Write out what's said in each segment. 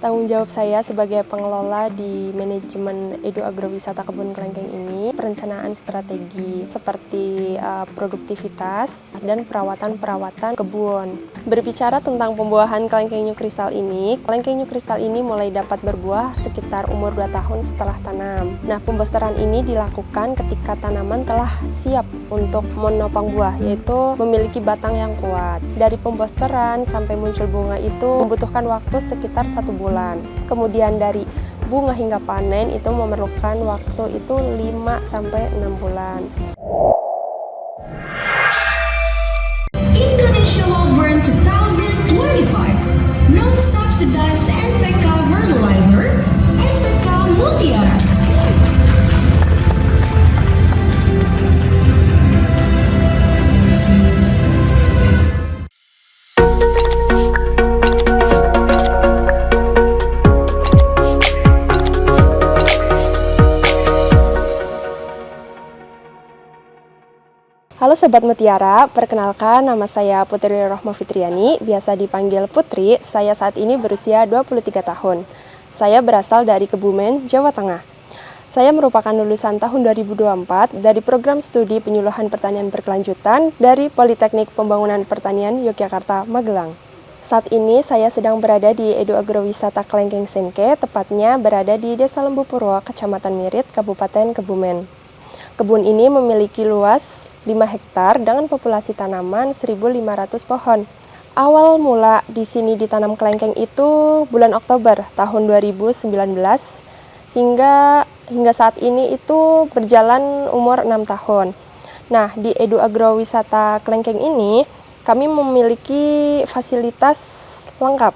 Tanggung jawab saya sebagai pengelola di manajemen Edu Agrowisata Kebun Kelengkeng ini, perencanaan strategi seperti produktivitas dan perawatan kebun. Berbicara tentang pembuahan kelengkeng new crystal ini, kelengkeng new crystal ini mulai dapat berbuah sekitar umur 2 tahun setelah tanam. Nah, pembusteran ini dilakukan ketika tanaman telah siap untuk menopang buah, yaitu memiliki batang yang kuat. Dari pembusteran sampai muncul bunga itu membutuhkan waktu sekitar 1 bulan. Kemudian dari bunga hingga panen itu memerlukan waktu itu 5-6 bulan. Indonesia World Brand 2025 Non-Subsidized NPK Fertilizer NPK Mutiara. Halo Sobat Mutiara, perkenalkan nama saya Putri Rohma Fitriani, biasa dipanggil Putri. Saya saat ini berusia 23 tahun. Saya berasal dari Kebumen, Jawa Tengah. Saya merupakan lulusan tahun 2024 dari program studi penyuluhan pertanian berkelanjutan dari Politeknik Pembangunan Pertanian Yogyakarta, Magelang. Saat ini saya sedang berada di Edu Agrowisata Kelengkeng Senke, tepatnya berada di Desa Lembu Purwo, Kecamatan Mirit, Kabupaten Kebumen. Kebun ini memiliki luas 5 hektar dengan populasi tanaman 1.500 pohon. Awal mula di sini ditanam kelengkeng itu bulan Oktober tahun 2019, sehingga hingga saat ini itu berjalan umur 6 tahun. Nah, di Edu Agrowisata Kelengkeng ini kami memiliki fasilitas lengkap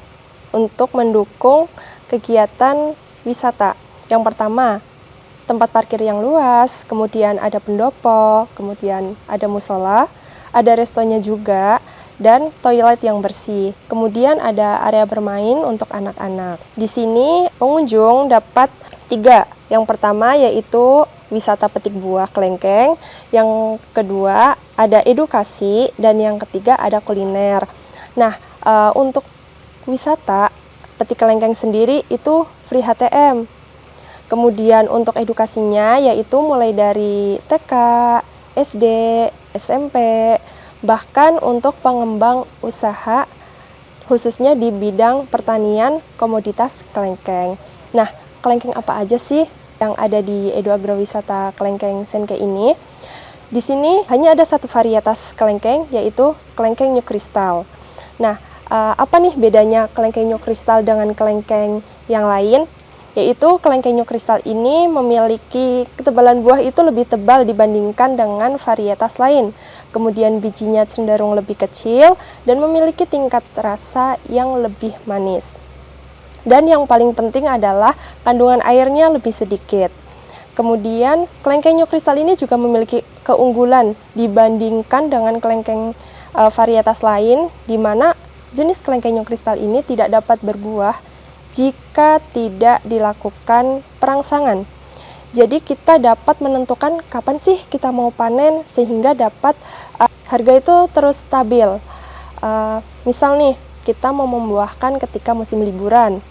untuk mendukung kegiatan wisata. Yang pertama, tempat parkir yang luas, kemudian ada pendopo, kemudian ada musola, ada restonya juga, dan toilet yang bersih. Kemudian ada area bermain untuk anak-anak. Di sini pengunjung dapat 3. Yang pertama yaitu wisata petik buah kelengkeng, yang kedua ada edukasi, dan yang ketiga ada kuliner. Nah, untuk wisata petik kelengkeng sendiri itu free HTM. Kemudian untuk edukasinya yaitu mulai dari TK, SD, SMP, bahkan untuk pengembang usaha khususnya di bidang pertanian komoditas kelengkeng. Nah, kelengkeng apa aja sih yang ada di Edu Agrowisata Kelengkeng Senke ini? Di sini hanya ada 1 varietas kelengkeng yaitu kelengkeng new crystal. Nah, apa nih bedanya kelengkeng new crystal dengan kelengkeng yang lain? Yaitu kelengkeng new crystal ini memiliki ketebalan buah itu lebih tebal dibandingkan dengan varietas lain. Kemudian bijinya cenderung lebih kecil dan memiliki tingkat rasa yang lebih manis. Dan yang paling penting adalah kandungan airnya lebih sedikit. Kemudian kelengkeng new crystal ini juga memiliki keunggulan dibandingkan dengan kelengkeng varietas lain, di mana jenis kelengkeng new crystal ini tidak dapat berbuah jika tidak dilakukan perangsangan. Jadi kita dapat menentukan kapan sih kita mau panen sehingga dapat harga itu terus stabil. Misal nih, kita mau membuahkan ketika musim liburan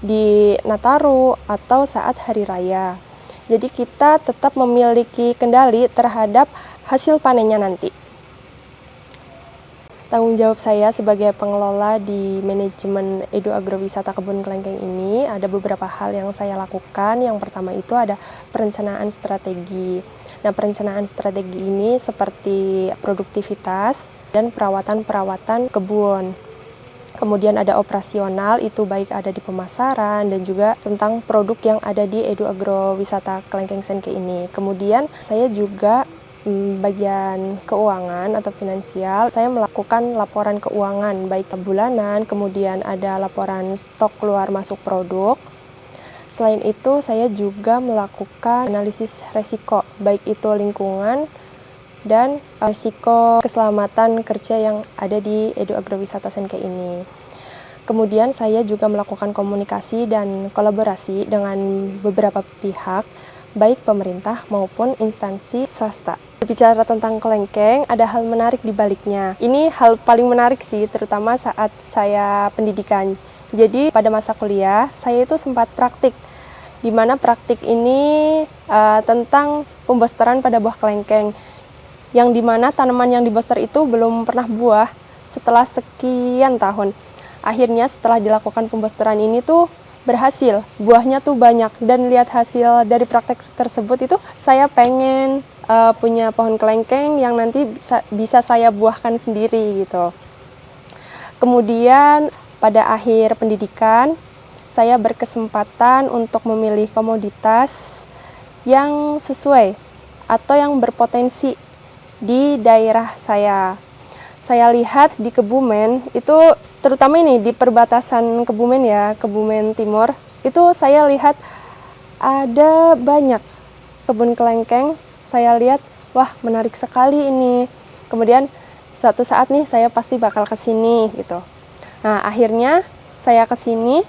di Nataru atau saat hari raya. Jadi kita tetap memiliki kendali terhadap hasil panennya nanti. Tanggung jawab saya sebagai pengelola di manajemen Edu Agrowisata Kebun Kelengkeng ini ada beberapa hal yang saya lakukan. Yang pertama itu ada perencanaan strategi. Nah, perencanaan strategi ini seperti produktivitas dan perawatan kebun. Kemudian ada operasional, itu baik ada di pemasaran dan juga tentang produk yang ada di Edu Agrowisata Kelengkeng Senke ini. Kemudian saya juga bagian keuangan atau finansial, saya melakukan laporan keuangan baik bulanan, kemudian ada laporan stok keluar masuk produk. Selain itu, saya juga melakukan analisis resiko, baik itu lingkungan dan resiko keselamatan kerja yang ada di Edu Agrowisata Senke ini. Kemudian saya juga melakukan komunikasi dan kolaborasi dengan beberapa pihak, baik pemerintah maupun instansi swasta. Berbicara tentang kelengkeng, ada hal menarik di baliknya. Ini hal paling menarik sih, terutama saat saya pendidikan. Jadi pada masa kuliah saya itu sempat praktik, di mana praktik ini tentang pembosteran pada buah kelengkeng, yang dimana tanaman yang diboster itu belum pernah buah setelah sekian tahun. Akhirnya setelah dilakukan pembosteran ini tuh berhasil, buahnya tuh banyak, dan lihat hasil dari praktek tersebut itu saya pengen punya pohon kelengkeng yang nanti bisa saya buahkan sendiri gitu. Kemudian pada akhir pendidikan saya berkesempatan untuk memilih komoditas yang sesuai atau yang berpotensi di daerah saya. Saya lihat di Kebumen itu, terutama ini di perbatasan Kebumen ya, Kebumen Timur, itu saya lihat ada banyak kebun kelengkeng. Saya lihat, wah menarik sekali ini. Kemudian suatu saat nih saya pasti bakal ke sini gitu. Nah, akhirnya saya ke sini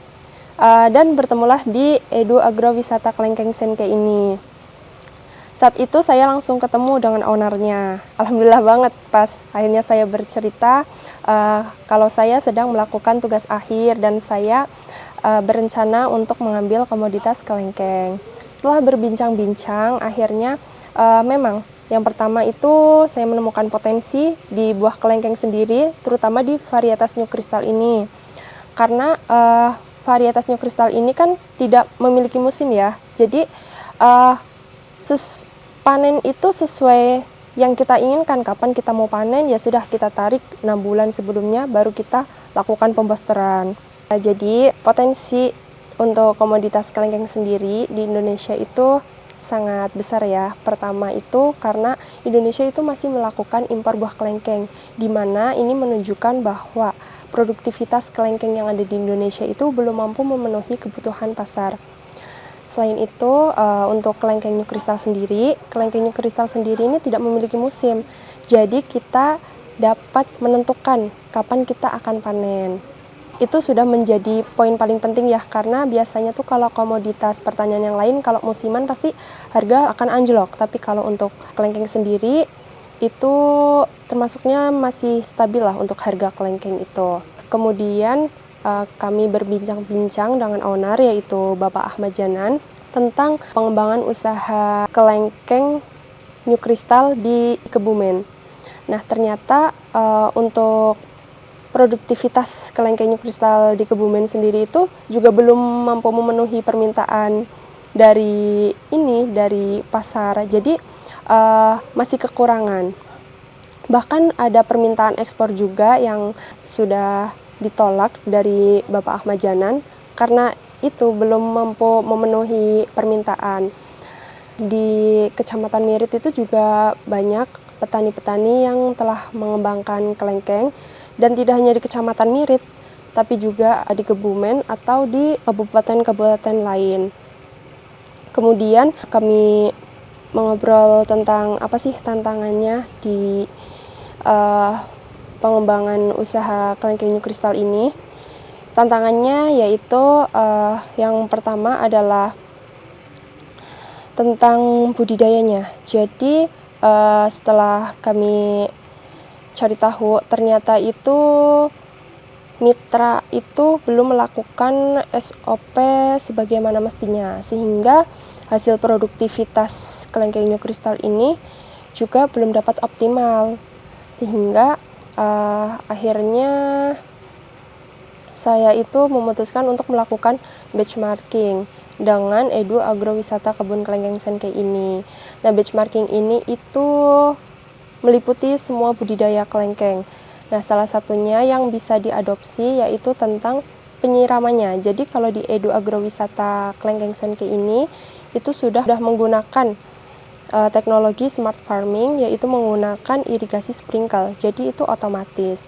dan bertemulah di Edu Agrowisata Kelengkeng Senke ini. Saat itu saya langsung ketemu dengan ownernya. Alhamdulillah banget, pas akhirnya saya bercerita kalau saya sedang melakukan tugas akhir dan saya berencana untuk mengambil komoditas kelengkeng. Setelah berbincang-bincang, akhirnya memang yang pertama itu saya menemukan potensi di buah kelengkeng sendiri, terutama di varietas New Crystal ini. Karena varietas New Crystal ini kan tidak memiliki musim ya, jadi panen itu sesuai yang kita inginkan. Kapan kita mau panen, ya sudah kita tarik 6 bulan sebelumnya baru kita lakukan pembosteran. Jadi potensi untuk komoditas kelengkeng sendiri di Indonesia itu sangat besar ya. Pertama itu karena Indonesia itu masih melakukan impor buah kelengkeng, di mana ini menunjukkan bahwa produktivitas kelengkeng yang ada di Indonesia itu belum mampu memenuhi kebutuhan pasar. Selain itu, untuk kelengkeng New Crystal sendiri ini tidak memiliki musim. Jadi kita dapat menentukan kapan kita akan panen. Itu sudah menjadi poin paling penting ya, karena biasanya tuh kalau komoditas pertanian yang lain, kalau musiman pasti harga akan anjlok. Tapi kalau untuk kelengkeng sendiri, itu termasuknya masih stabil lah untuk harga kelengkeng itu. Kemudian kami berbincang-bincang dengan owner, yaitu Bapak Ahmad Janan, tentang pengembangan usaha kelengkeng New Crystal di Kebumen. Nah, ternyata untuk produktivitas kelengkeng New Crystal di Kebumen sendiri itu juga belum mampu memenuhi permintaan dari pasar. Jadi masih kekurangan. Bahkan ada permintaan ekspor juga yang sudah ditolak dari Bapak Ahmad Janan karena itu belum mampu memenuhi permintaan. Di Kecamatan Mirit itu juga banyak petani-petani yang telah mengembangkan kelengkeng, dan tidak hanya di Kecamatan Mirit, tapi juga di Kebumen atau di kabupaten-kabupaten lain. Kemudian kami mengobrol tentang apa sih tantangannya di pengembangan usaha kelengkeng New Crystal ini. Tantangannya yaitu yang pertama adalah tentang budidayanya. Jadi setelah kami cari tahu, ternyata itu mitra itu belum melakukan SOP sebagaimana mestinya, sehingga hasil produktivitas kelengkeng New Crystal ini juga belum dapat optimal. Sehingga akhirnya saya itu memutuskan untuk melakukan benchmarking dengan Edu Agrowisata Kebun Kelengkeng Senke ini. Nah, benchmarking ini itu meliputi semua budidaya kelengkeng. Nah, salah satunya yang bisa diadopsi yaitu tentang penyiramannya. Jadi kalau di Edu Agrowisata Kelengkeng Senke ini itu sudah menggunakan teknologi smart farming, yaitu menggunakan irigasi sprinkle. Jadi itu otomatis.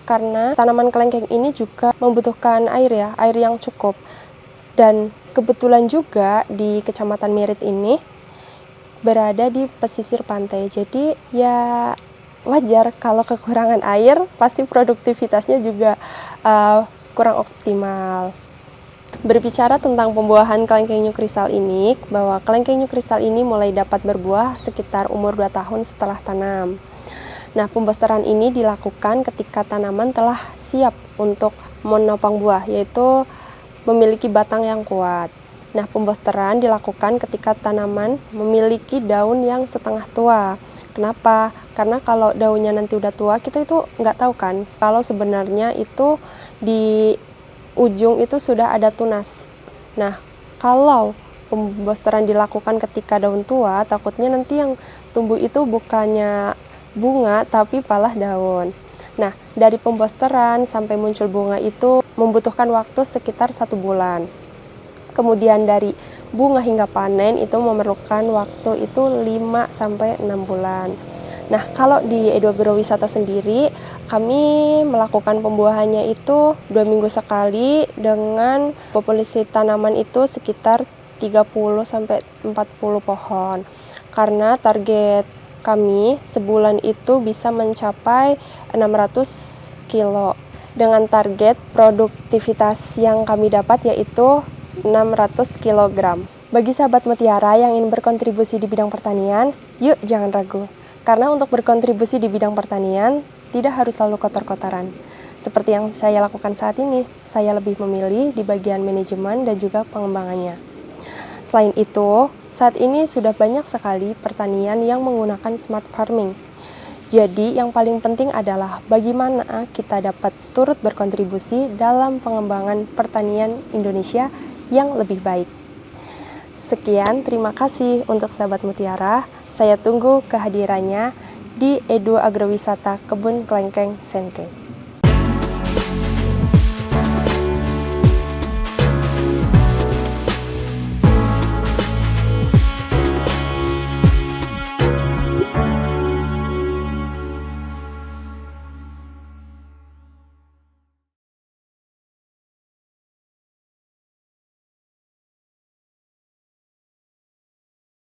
Karena tanaman kelengkeng ini juga membutuhkan air ya, air yang cukup. Dan kebetulan juga di Kecamatan Mirit ini berada di pesisir pantai. Jadi ya wajar kalau kekurangan air, pasti produktivitasnya juga kurang optimal. Berbicara tentang pembuahan kelengkeng New Crystal ini, bahwa kelengkeng New Crystal ini mulai dapat berbuah sekitar umur 2 tahun setelah tanam. Nah, pembosteran ini dilakukan ketika tanaman telah siap untuk menopang buah, yaitu memiliki batang yang kuat. Nah, pembosteran dilakukan ketika tanaman memiliki daun yang setengah tua. Kenapa? Karena kalau daunnya nanti udah tua, kita itu nggak tahu kan, kalau sebenarnya itu di ujung itu sudah ada tunas. Nah, kalau pembosteran dilakukan ketika daun tua, takutnya nanti yang tumbuh itu bukannya bunga, tapi malah daun. Nah, dari pembosteran sampai muncul bunga itu membutuhkan waktu sekitar 1 bulan. Kemudian dari bunga hingga panen itu memerlukan waktu itu 5-6 bulan. Nah, kalau di Edu Agrowisata sendiri, kami melakukan pembuahannya itu 2 minggu sekali dengan populasi tanaman itu sekitar 30-40 pohon. Karena target kami sebulan itu bisa mencapai 600 kilo. Dengan target produktivitas yang kami dapat yaitu 600 kg. Bagi sahabat Mutiara yang ingin berkontribusi di bidang pertanian, yuk jangan ragu. Karena untuk berkontribusi di bidang pertanian, tidak harus selalu kotor-kotoran. Seperti yang saya lakukan saat ini, saya lebih memilih di bagian manajemen dan juga pengembangannya. Selain itu, saat ini sudah banyak sekali pertanian yang menggunakan smart farming. Jadi, yang paling penting adalah bagaimana kita dapat turut berkontribusi dalam pengembangan pertanian Indonesia yang lebih baik. Sekian, terima kasih untuk sahabat Mutiara. Saya tunggu kehadirannya di Edu Agrowisata Kebun Klengkeng Senke.